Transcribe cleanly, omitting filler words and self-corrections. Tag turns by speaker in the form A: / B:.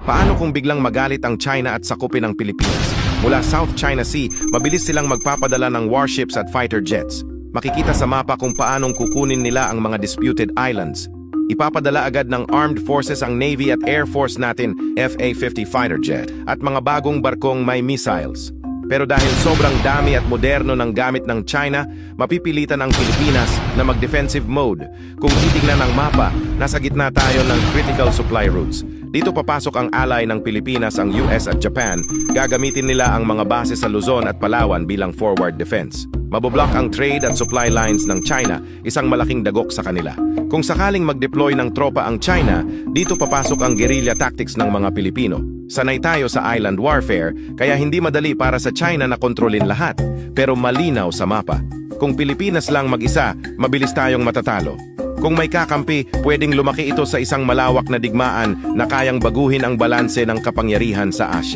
A: Paano kung biglang magalit ang China at sakupin ang Pilipinas? Mula South China Sea, mabilis silang magpapadala ng warships at fighter jets. Makikita sa mapa kung paanong kukunin nila ang mga disputed islands. Ipapadala agad ng armed forces ang Navy at Air Force natin, FA-50 fighter jet, at mga bagong barkong may missiles. Pero dahil sobrang dami at moderno ng gamit ng China, mapipilitan ang Pilipinas na mag-defensive mode. Kung titignan ang mapa, nasa gitna tayo ng critical supply routes. Dito papasok ang ally ng Pilipinas, ang US at Japan. Gagamitin nila ang mga base sa Luzon at Palawan bilang forward defense. Maboblock ang trade at supply lines ng China, isang malaking dagok sa kanila. Kung sakaling mag-deploy ng tropa ang China, dito papasok ang guerrilla tactics ng mga Pilipino. Sanay tayo sa island warfare, kaya hindi madali para sa China na kontrolin lahat, pero malinaw sa mapa. Kung Pilipinas lang mag-isa, mabilis tayong matatalo. Kung may kakampi, pwedeng lumaki ito sa isang malawak na digmaan na kayang baguhin ang balanse ng kapangyarihan sa Asya.